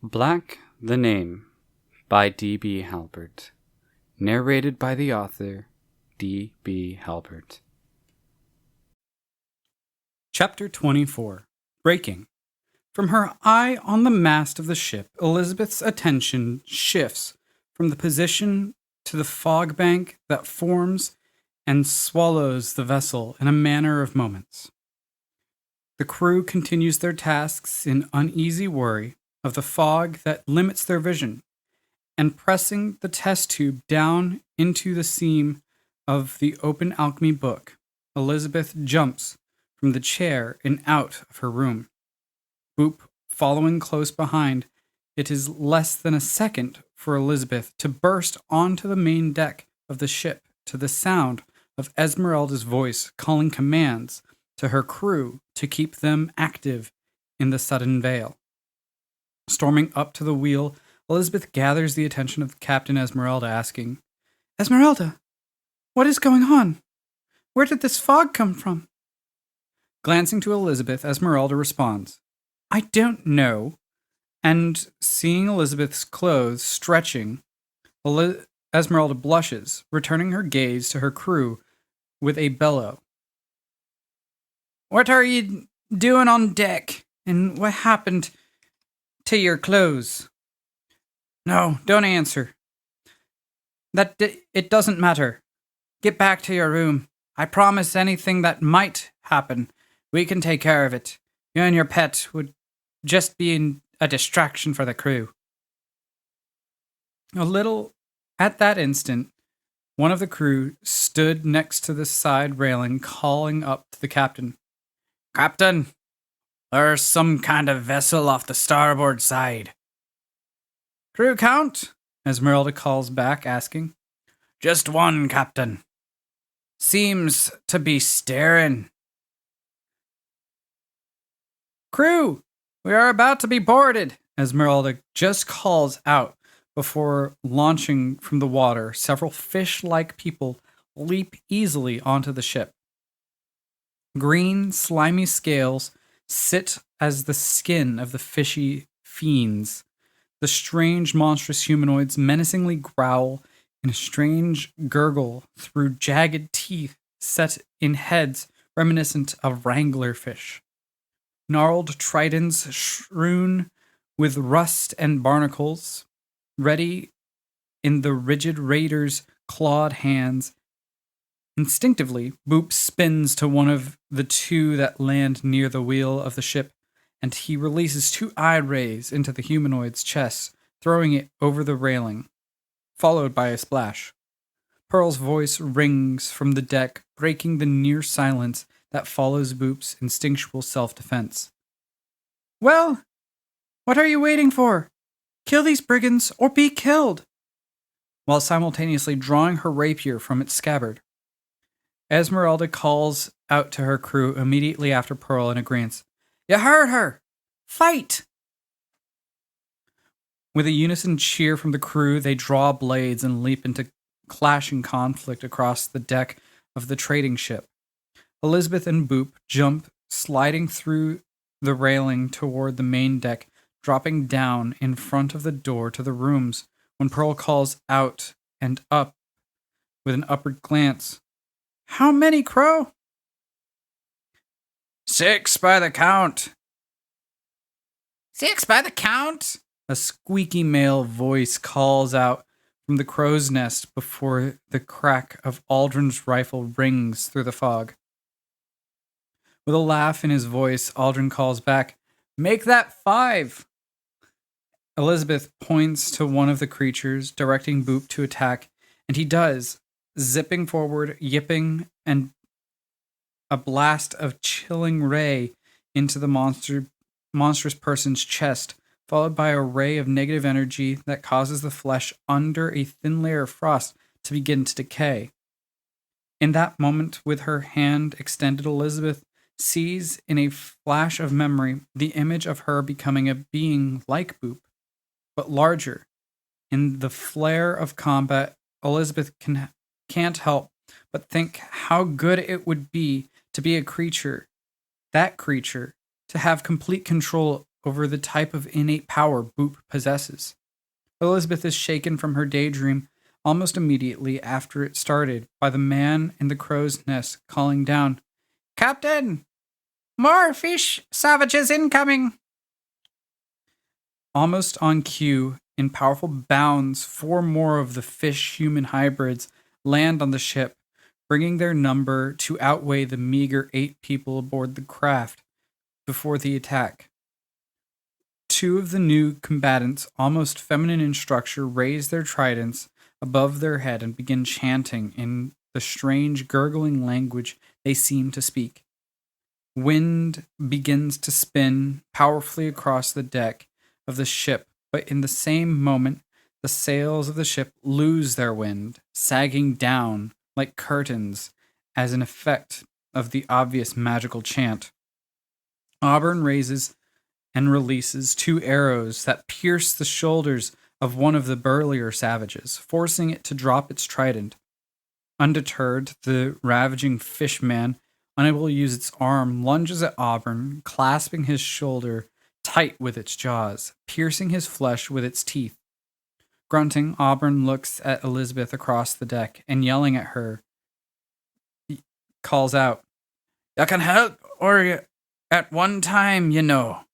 Black the Name by D.B. Halpert. Narrated by the author, D.B. Halpert. Chapter 24. Breaking. From her eye on the mast of the ship, Elizabeth's attention shifts from the position to the fog bank that forms and swallows the vessel in a matter of moments. The crew continues their tasks in uneasy worry of the fog that limits their vision, and pressing the test tube down into the seam of the open alchemy book, Elizabeth jumps from the chair and out of her room. Boop following close behind. It is less than a second for Elizabeth to burst onto the main deck of the ship to the sound of Esmeralda's voice calling commands to her crew to keep them active in the sudden veil. Storming up to the wheel, Elizabeth gathers the attention of Captain Esmeralda, asking, "Esmeralda, what is going on? Where did this fog come from?" Glancing to Elizabeth, Esmeralda responds, "I don't know." And seeing Elizabeth's clothes stretching, Esmeralda blushes, returning her gaze to her crew with a bellow. "What are you doing on deck? And what happened to your clothes?" "No, don't answer. It doesn't matter. Get back to your room. I promise anything that might happen, we can take care of it. You and your pet would just be a distraction for the crew." At that instant, one of the crew stood next to the side railing, calling up to the captain. "Captain, there's some kind of vessel off the starboard side." "Crew count?" Esmeralda calls back, asking. "Just one, Captain. Seems to be staring." "Crew, we are about to be boarded," Esmeralda just calls out before launching from the water. Several fish-like people leap easily onto the ship. Green, slimy scales sit as the skin of the fishy fiends. The strange, monstrous humanoids menacingly growl in a strange gurgle through jagged teeth set in heads reminiscent of wrangler fish. Gnarled tridents strewn with rust and barnacles, ready in the rigid raider's clawed hands. Instinctively, Boop spins to one of the two that land near the wheel of the ship, and he releases two eye rays into the humanoid's chest, throwing it over the railing, followed by a splash. Pearl's voice rings from the deck, breaking the near silence that follows Boop's instinctual self-defense. "Well, what are you waiting for? Kill these brigands or be killed!" While simultaneously drawing her rapier from its scabbard. Esmeralda calls out to her crew immediately after Pearl in agreement. "You heard her! Fight!" With a unison cheer from the crew, they draw blades and leap into clashing conflict across the deck of the trading ship. Elizabeth and Boop jump, sliding through the railing toward the main deck, dropping down in front of the door to the rooms when Pearl calls out and up with an upward glance. "How many, Crow?" "6 by the count." "6 by the count?" A squeaky male voice calls out from the crow's nest before the crack of Aldrin's rifle rings through the fog. With a laugh in his voice, Aldrin calls back, "Make that 5." Elizabeth points to one of the creatures, directing Boop to attack, and he does, zipping forward, yipping, and a blast of chilling ray into the monstrous person's chest, followed by a ray of negative energy that causes the flesh under a thin layer of frost to begin to decay. In that moment, with her hand extended, Elizabeth sees in a flash of memory the image of her becoming a being like Boop, but larger. In the flare of combat, Elizabeth can't help but think how good it would be to be a creature, that creature, to have complete control over the type of innate power Boop possesses. Elizabeth is shaken from her daydream almost immediately after it started by the man in the crow's nest calling down, "Captain! More fish savages incoming!" Almost on cue, in powerful bounds, 4 more of the fish-human hybrids land on the ship, bringing their number to outweigh the meager 8 people aboard the craft before the attack. 2 of the new combatants, almost feminine in structure, raise their tridents above their head and begin chanting in the strange, gurgling language they seem to speak. Wind begins to spin powerfully across the deck of the ship, but in the same moment, the sails of the ship lose their wind, sagging down like curtains as an effect of the obvious magical chant. Auburn raises and releases 2 arrows that pierce the shoulders of one of the burlier savages, forcing it to drop its trident. Undeterred, the ravaging fishman, unable to use its arm, lunges at Auburn, clasping his shoulder tight with its jaws, piercing his flesh with its teeth. Grunting, Auburn looks at Elizabeth across the deck and, yelling at her, calls out, "You can help, or at one time, you know."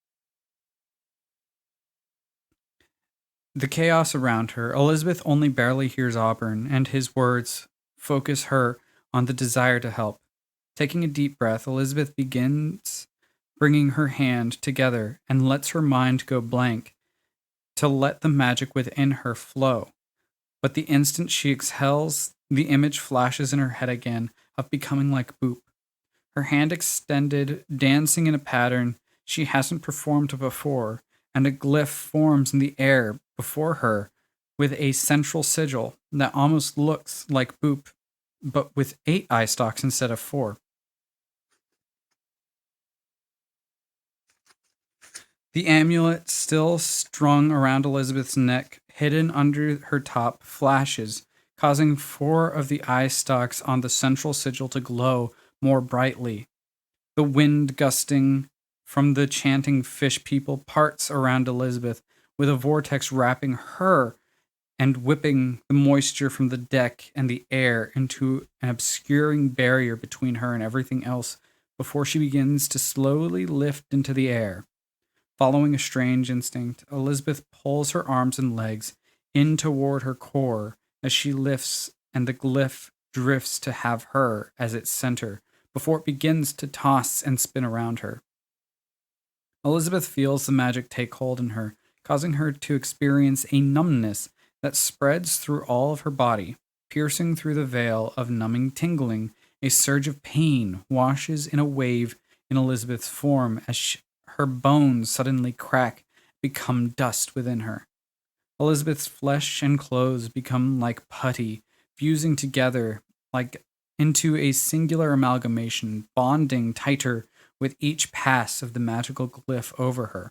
The chaos around her, Elizabeth only barely hears Auburn, and his words focus her on the desire to help. Taking a deep breath, Elizabeth begins bringing her hand together and lets her mind go blank to let the magic within her flow. But the instant she exhales, the image flashes in her head again of becoming like Boop. Her hand extended, dancing in a pattern she hasn't performed before, and a glyph forms in the air before her with a central sigil that almost looks like Boop, but with 8 eye stalks instead of 4. The amulet, still strung around Elizabeth's neck, hidden under her top, flashes, causing 4 of the eye stalks on the central sigil to glow more brightly. The wind gusting from the chanting fish people parts around Elizabeth, with a vortex wrapping her and whipping the moisture from the deck and the air into an obscuring barrier between her and everything else before she begins to slowly lift into the air. Following a strange instinct, Elizabeth pulls her arms and legs in toward her core as she lifts, and the glyph drifts to have her as its center before it begins to toss and spin around her. Elizabeth feels the magic take hold in her, causing her to experience a numbness that spreads through all of her body. Piercing through the veil of numbing tingling, a surge of pain washes in a wave in Elizabeth's form as her bones suddenly crack, become dust within her. Elizabeth's flesh and clothes become like putty, fusing together like into a singular amalgamation, bonding tighter with each pass of the magical glyph over her.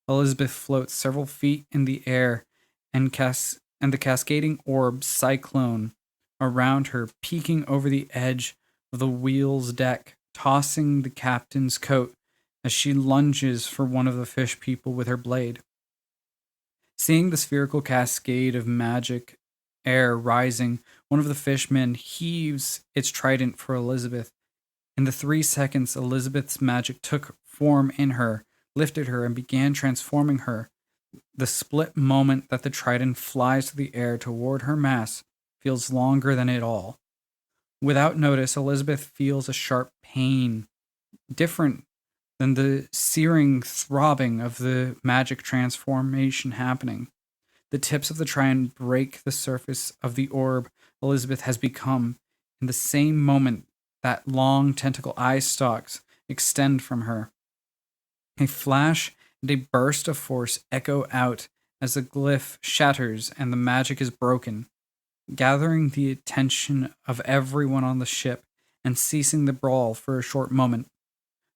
Elizabeth floats several feet in the air, and the cascading orb cyclone around her, peeking over the edge of the wheel's deck, tossing the captain's coat as she lunges for one of the fish people with her blade. Seeing the spherical cascade of magic air rising, one of the fishmen heaves its trident for Elizabeth. In the 3 seconds Elizabeth's magic took form in her, lifted her, and began transforming her, the split moment that the trident flies through the air toward her mass feels longer than it all. Without notice, Elizabeth feels a sharp pain, different than the searing throbbing of the magic transformation happening. The tips of the trident break the surface of the orb Elizabeth has become. In the same moment, that long tentacle eye stalks extend from her. A flash and a burst of force echo out as the glyph shatters and the magic is broken, gathering the attention of everyone on the ship and ceasing the brawl for a short moment.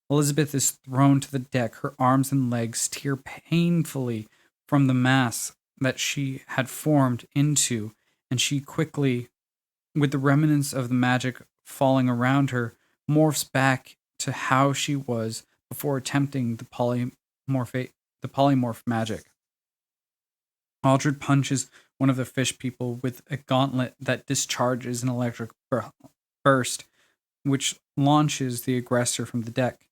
Elizabeth is thrown to the deck, her arms and legs tear painfully from the mass that she had formed into, and she quickly, with the remnants of the magic falling around her, morphs back to how she was before attempting the the polymorph magic. Aldred punches one of the fish people with a gauntlet that discharges an electric burst, which launches the aggressor from the deck.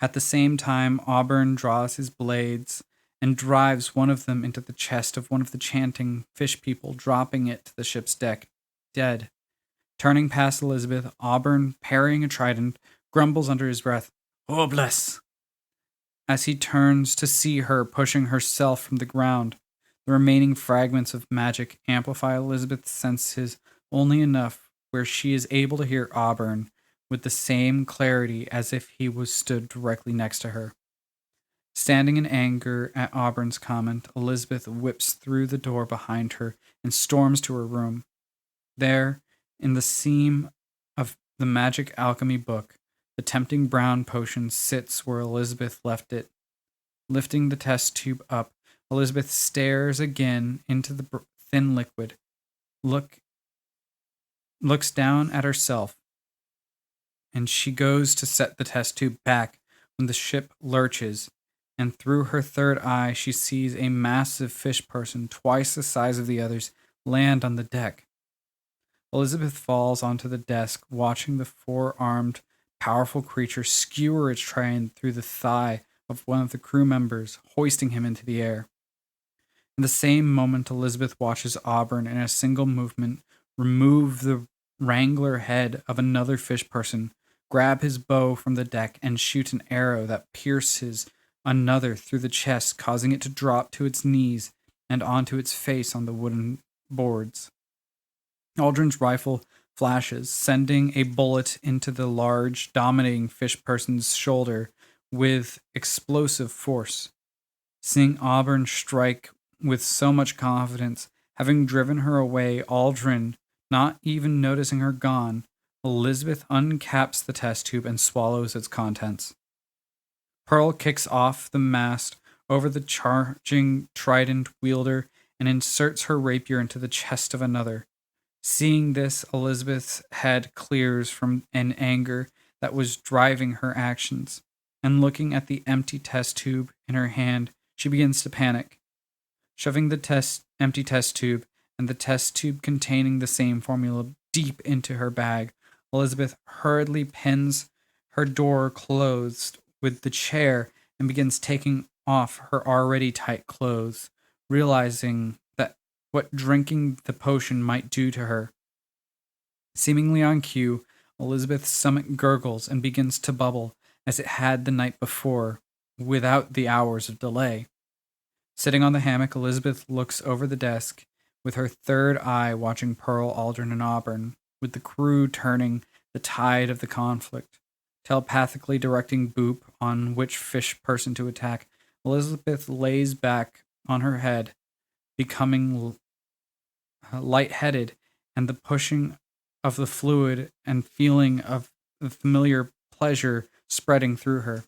At the same time, Auburn draws his blades and drives one of them into the chest of one of the chanting fish people, dropping it to the ship's deck, dead. Turning past Elizabeth, Auburn, parrying a trident, grumbles under his breath, "Oh, bless!" as he turns to see her pushing herself from the ground. The remaining fragments of magic amplify Elizabeth's senses only enough where she is able to hear Auburn with the same clarity as if he was stood directly next to her. Standing in anger at Auburn's comment, Elizabeth whips through the door behind her and storms to her room. There, in the seam of the magic alchemy book, the tempting brown potion sits where Elizabeth left it. Lifting the test tube up, Elizabeth stares again into the thin liquid, looks down at herself, and she goes to set the test tube back when the ship lurches, and through her third eye she sees a massive fish person, twice the size of the others, land on the deck. Elizabeth falls onto the desk, watching the four-armed, powerful creature skewer its trident through the thigh of one of the crew members, hoisting him into the air. In the same moment, Elizabeth watches Auburn, in a single movement, remove the wrangler head of another fish person, grab his bow from the deck, and shoot an arrow that pierces another through the chest, causing it to drop to its knees and onto its face on the wooden boards. Aldrin's rifle flashes, sending a bullet into the large, dominating fish person's shoulder with explosive force. Seeing Auburn strike with so much confidence, having driven her away, Aldrin not even noticing her gone, Elizabeth uncaps the test tube and swallows its contents. Pearl kicks off the mast over the charging trident wielder and inserts her rapier into the chest of another. Seeing this, Elizabeth's head clears from an anger that was driving her actions, and looking at the empty test tube in her hand, she begins to panic. Shoving the empty test tube and the test tube containing the same formula deep into her bag, Elizabeth hurriedly pins her door closed with the chair and begins taking off her already tight clothes, realizing that what drinking the potion might do to her. Seemingly on cue, Elizabeth's stomach gurgles and begins to bubble as it had the night before, without the hours of delay. Sitting on the hammock, Elizabeth looks over the desk, with her third eye watching Pearl, Aldrin, and Auburn, with the crew turning the tide of the conflict. Telepathically directing Boop on which fish person to attack, Elizabeth lays back on her head, becoming lightheaded, and the pushing of the fluid and feeling of the familiar pleasure spreading through her.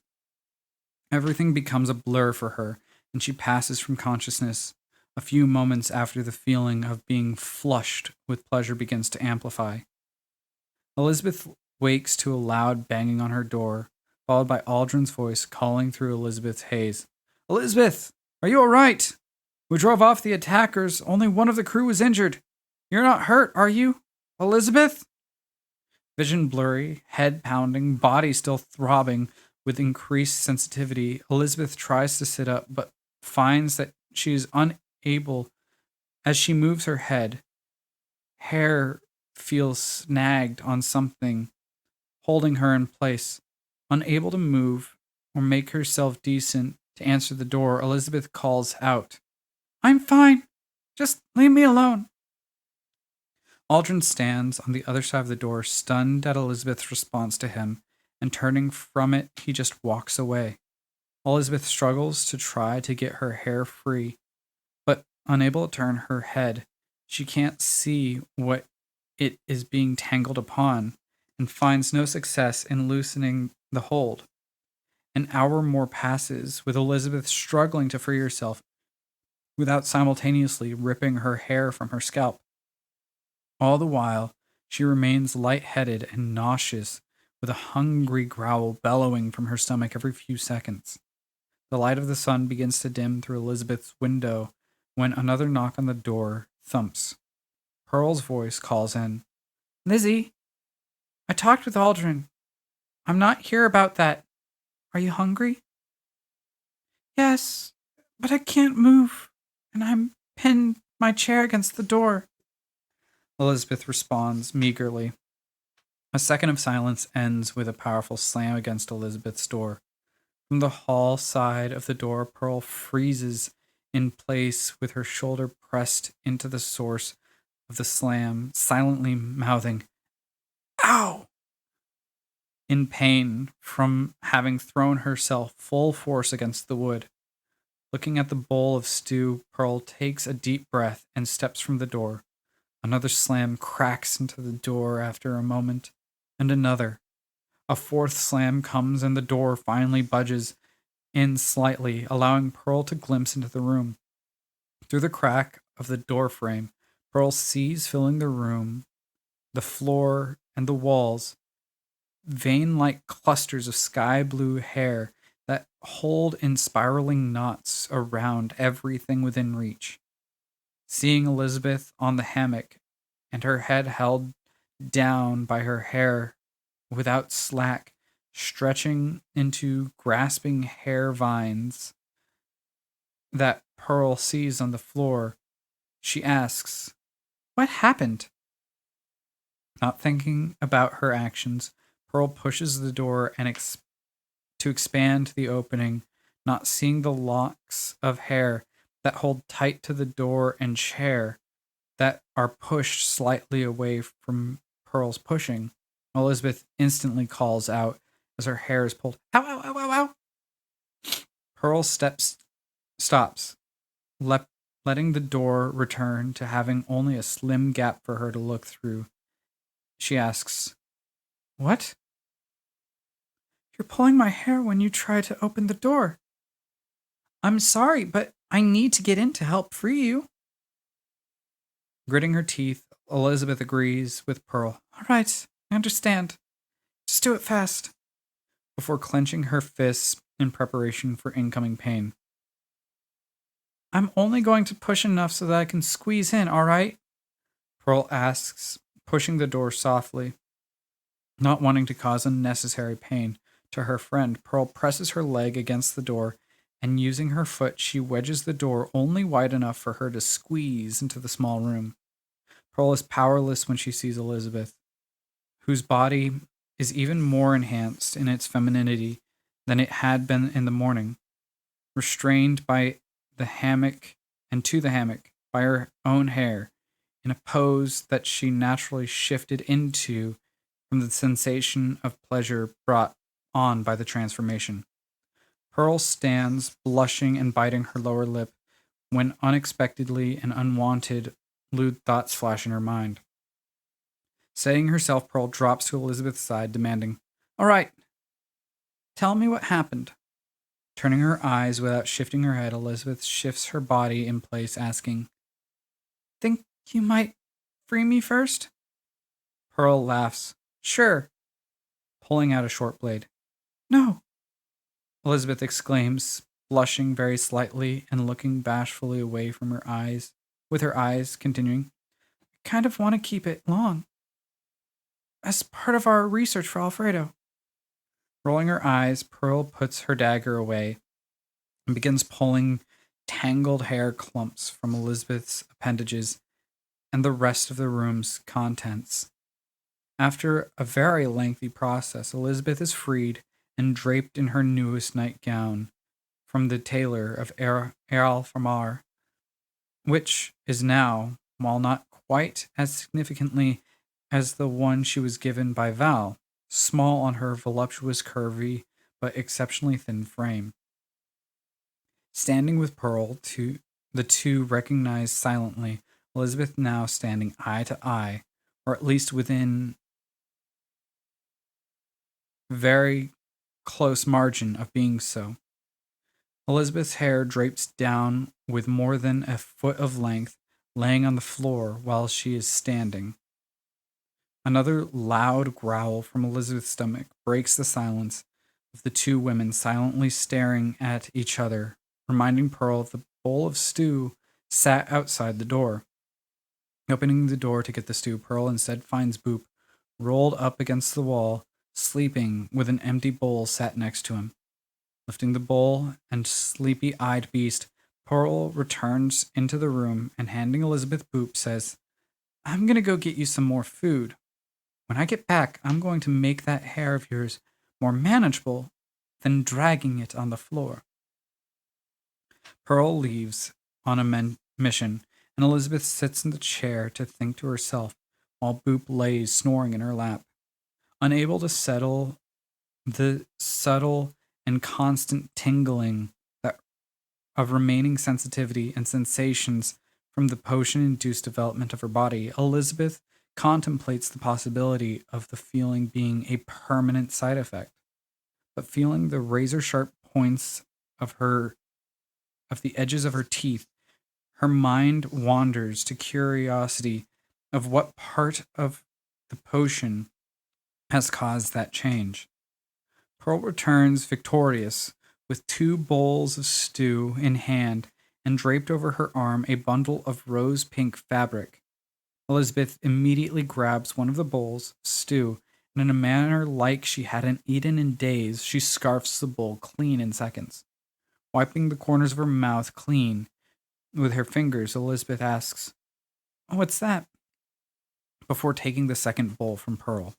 Everything becomes a blur for her, and she passes from consciousness a few moments after the feeling of being flushed with pleasure begins to amplify. Elizabeth wakes to a loud banging on her door, followed by Aldrin's voice calling through Elizabeth's haze. "Elizabeth, are you all right? We drove off the attackers. Only one of the crew was injured. You're not hurt, are you? Elizabeth?" Vision blurry, head pounding, body still throbbing with increased sensitivity, Elizabeth tries to sit up, but finds that she is unable. As she moves her head, hair feels snagged on something, holding her in place. Unable to move or make herself decent to answer the door, Elizabeth calls out, "I'm fine. Just leave me alone." Aldrin stands on the other side of the door, stunned at Elizabeth's response to him, and turning from it, he just walks away. Elizabeth struggles to try to get her hair free, but unable to turn her head, she can't see what it is being tangled upon, and finds no success in loosening the hold. An hour more passes, with Elizabeth struggling to free herself without simultaneously ripping her hair from her scalp. All the while, she remains lightheaded and nauseous, with a hungry growl bellowing from her stomach every few seconds. The light of the sun begins to dim through Elizabeth's window when another knock on the door thumps. Pearl's voice calls in. Lizzie, I talked with Aldrin. I'm not here about that. Are you hungry? Yes, but I can't move, and I'm pinned my chair against the door. Elizabeth responds meagerly. A second of silence ends with a powerful slam against Elizabeth's door. From the hall side of the door, Pearl freezes in place with her shoulder pressed into the source of the slam, silently mouthing, "Ow!" in pain from having thrown herself full force against the wood. Looking at the bowl of stew, Pearl takes a deep breath and steps from the door. Another slam cracks into the door after a moment, and another. A fourth slam comes and the door finally budges in slightly, allowing Pearl to glimpse into the room. Through the crack of the door frame, Pearl sees filling the room, the floor, and the walls, vein-like clusters of sky blue hair that hold in spiraling knots around everything within reach. Seeing Elizabeth on the hammock and her head held down by her hair without slack, stretching into grasping hair vines that Pearl sees on the floor, she asks, "What happened?" Not thinking about her actions, Pearl pushes the door and to expand the opening, not seeing the locks of hair that hold tight to the door and chair that are pushed slightly away from Pearl's pushing. Elizabeth instantly calls out as her hair is pulled. Ow, ow, ow, ow, ow. Pearl stops, letting the door return to having only a slim gap for her to look through. She asks, "What?" "You're pulling my hair when you try to open the door." "I'm sorry, but I need to get in to help free you." Gritting her teeth, Elizabeth agrees with Pearl. "All right, I understand. Just do it fast," before clenching her fists in preparation for incoming pain. "I'm only going to push enough so that I can squeeze in, all right?" Pearl asks, pushing the door softly. Not wanting to cause unnecessary pain to her friend, Pearl presses her leg against the door, and using her foot, she wedges the door only wide enough for her to squeeze into the small room. Pearl is powerless when she sees Elizabeth, whose body is even more enhanced in its femininity than it had been in the morning, restrained by the hammock and to the hammock by her own hair, in a pose that she naturally shifted into from the sensation of pleasure brought on by the transformation. Pearl stands, blushing and biting her lower lip, when unexpectedly and unwanted lewd thoughts flash in her mind. Setting herself, Pearl drops to Elizabeth's side, demanding, "All right, tell me what happened." Turning her eyes without shifting her head, Elizabeth shifts her body in place, asking, "Think you might free me first?" Pearl laughs. "Sure," pulling out a short blade. "No," Elizabeth exclaims, blushing very slightly and looking bashfully away from her eyes, with her eyes continuing, "I kind of want to keep it long, as part of our research for Alfredo." Rolling her eyes, Pearl puts her dagger away and begins pulling tangled hair clumps from Elizabeth's appendages and the rest of the room's contents. After a very lengthy process, Elizabeth is freed and draped in her newest nightgown from the tailor of Alfamar, which is now, while not quite as significantly as the one she was given by Val, small on her voluptuous, curvy, but exceptionally thin frame. Standing with Pearl, the two recognized silently, Elizabeth now standing eye to eye, or at least within very close margin of being so. Elizabeth's hair drapes down with more than a foot of length, laying on the floor while she is standing. Another loud growl from Elizabeth's stomach breaks the silence, of the two women silently staring at each other, reminding Pearl the bowl of stew sat outside the door. Opening the door to get the stew, Pearl instead finds Boop rolled up against the wall, sleeping with an empty bowl sat next to him. Lifting the bowl and sleepy-eyed beast, Pearl returns into the room and handing Elizabeth Boop says, "I'm going to go get you some more food. When I get back, I'm going to make that hair of yours more manageable than dragging it on the floor." Pearl leaves on a mission, and Elizabeth sits in the chair to think to herself while Boop lays snoring in her lap. Unable to settle the subtle and constant tingling of remaining sensitivity and sensations from the potion-induced development of her body, Elizabeth contemplates the possibility of the feeling being a permanent side effect. But feeling the razor-sharp points of the edges of her teeth, her mind wanders to curiosity of what part of the potion has caused that change. Pearl returns victorious with 2 bowls of stew in hand and draped over her arm a bundle of rose-pink fabric. Elizabeth immediately grabs one of the bowls of stew, and in a manner like she hadn't eaten in days, she scarfs the bowl clean in seconds. Wiping the corners of her mouth clean with her fingers, Elizabeth asks, "What's that?" before taking the second bowl from Pearl.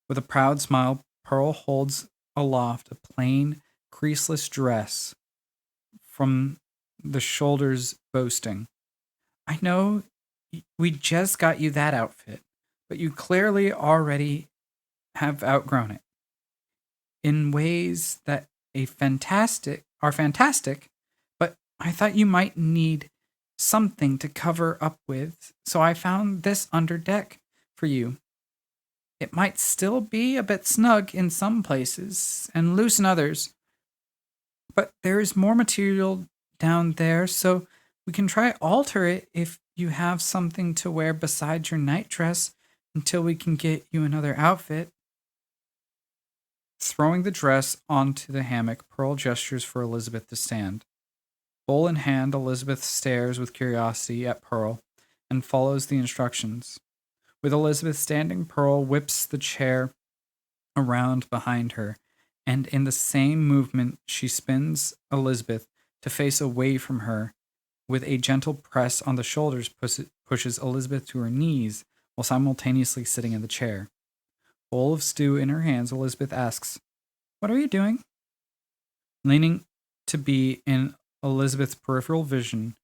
With a proud smile, Pearl holds aloft a plain, creaseless dress from the shoulders, boasting, "I know we just got you that outfit, but you clearly already have outgrown it in ways that are fantastic, but I thought you might need something to cover up with, so I found this under deck for you. It might still be a bit snug in some places and loose in others, but there is more material down there, so we can try alter it if you have something to wear besides your nightdress until we can get you another outfit." Throwing the dress onto the hammock, Pearl gestures for Elizabeth to stand. Bowl in hand, Elizabeth stares with curiosity at Pearl and follows the instructions. With Elizabeth standing, Pearl whips the chair around behind her, and in the same movement, she spins Elizabeth to face away from her. With a gentle press on the shoulders, pushes Elizabeth to her knees while simultaneously sitting in the chair. Bowl of stew in her hands, Elizabeth asks, "What are you doing?" Leaning to be in Elizabeth's peripheral vision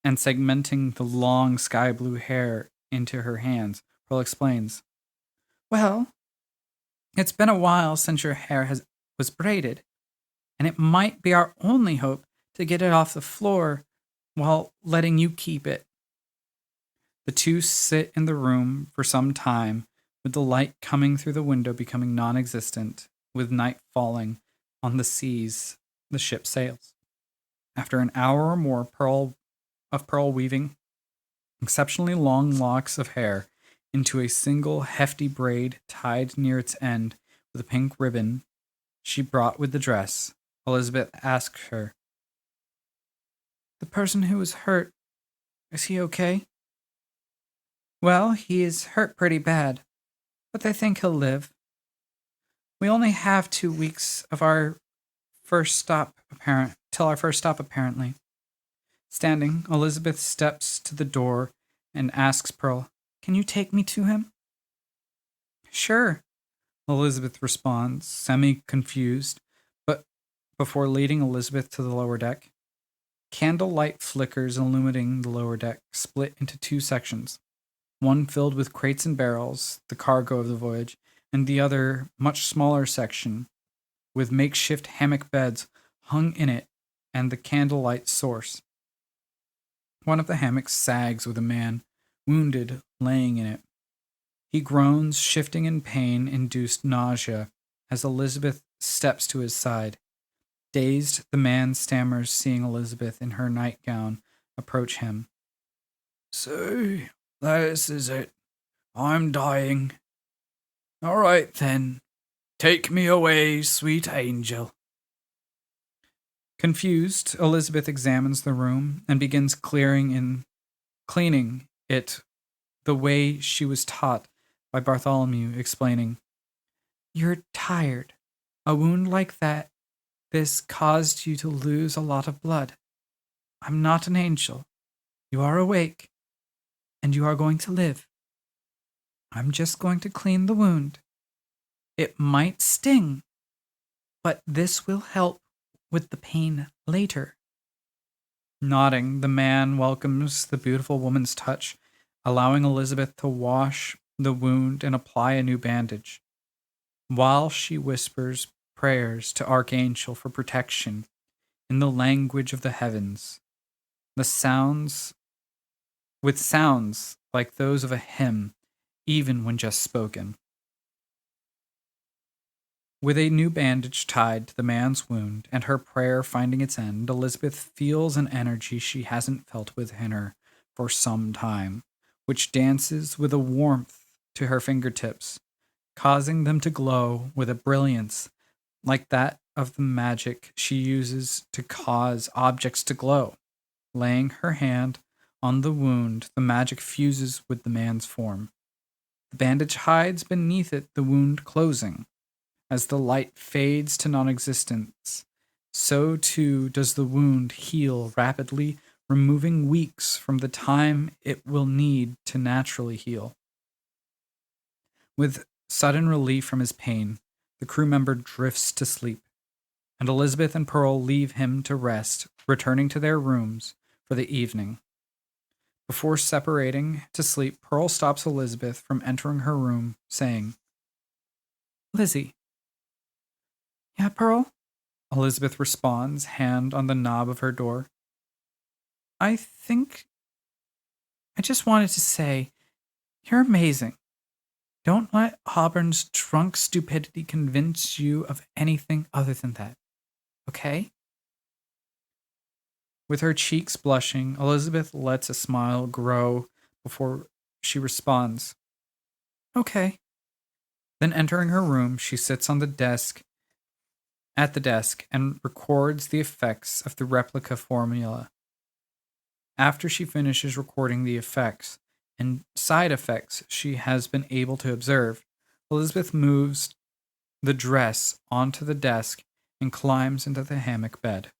and segmenting the long sky blue hair into her hands, Pearl explains, "Well, it's been a while since your hair was braided, and it might be our only hope to get it off the floor while letting you keep it." The two sit in the room for some time, with the light coming through the window becoming non-existent. With night falling on the seas, the ship sails. After an hour or more Pearl weaving exceptionally long locks of hair into a single hefty braid tied near its end with a pink ribbon she brought with the dress, Elizabeth asked her, "The person who was hurt, is he okay?" "Well, he is hurt pretty bad, but they think he'll live. We only have 2 weeks of our first stop apparently." Standing, Elizabeth steps to the door and asks Pearl, "Can you take me to him?" "Sure," Elizabeth responds, semi-confused, but before leading Elizabeth to the lower deck. Candlelight flickers illuminating the lower deck, split into 2 sections, one filled with crates and barrels, the cargo of the voyage, and the other, much smaller section, with makeshift hammock beds hung in it and the candlelight source. One of the hammocks sags with a man, wounded, laying in it. He groans, shifting in pain-induced nausea as Elizabeth steps to his side. Dazed, the man stammers, seeing Elizabeth in her nightgown approach him. "So, this is it. I'm dying. All right, then. Take me away, sweet angel. Confused, Elizabeth examines the room and begins cleaning it the way she was taught by Bartholomew, explaining, "You're tired. A wound like this caused you to lose a lot of blood. I'm not an angel. You are awake, and you are going to live. I'm just going to clean the wound. It might sting, but this will help with the pain later." Nodding, the man welcomes the beautiful woman's touch, allowing Elizabeth to wash the wound and apply a new bandage, while she whispers prayers to Archangel for protection in the language of the heavens. The sounds like those of a hymn, even when just spoken. With a new bandage tied to the man's wound and her prayer finding its end, Elizabeth feels an energy she hasn't felt within her for some time, which dances with a warmth to her fingertips, causing them to glow with a brilliance like that of the magic she uses to cause objects to glow. Laying her hand on the wound, the magic fuses with the man's form. The bandage hides beneath it, the wound closing. As the light fades to non-existence, so too does the wound heal rapidly, removing weeks from the time it will need to naturally heal. With sudden relief from his pain, the crew member drifts to sleep, and Elizabeth and Pearl leave him to rest, returning to their rooms for the evening. Before separating to sleep, Pearl stops Elizabeth from entering her room, saying, "Lizzie." "Yeah, Pearl?" Elizabeth responds, hand on the knob of her door. I just wanted to say, you're amazing. Don't let Auburn's drunk stupidity convince you of anything other than that, okay?" With her cheeks blushing, Elizabeth lets a smile grow before she responds, "Okay." Then entering her room, she sits at the desk and records the effects of the replica formula. After she finishes recording the effects and side effects she has been able to observe, Elizabeth moves the dress onto the desk and climbs into the hammock bed.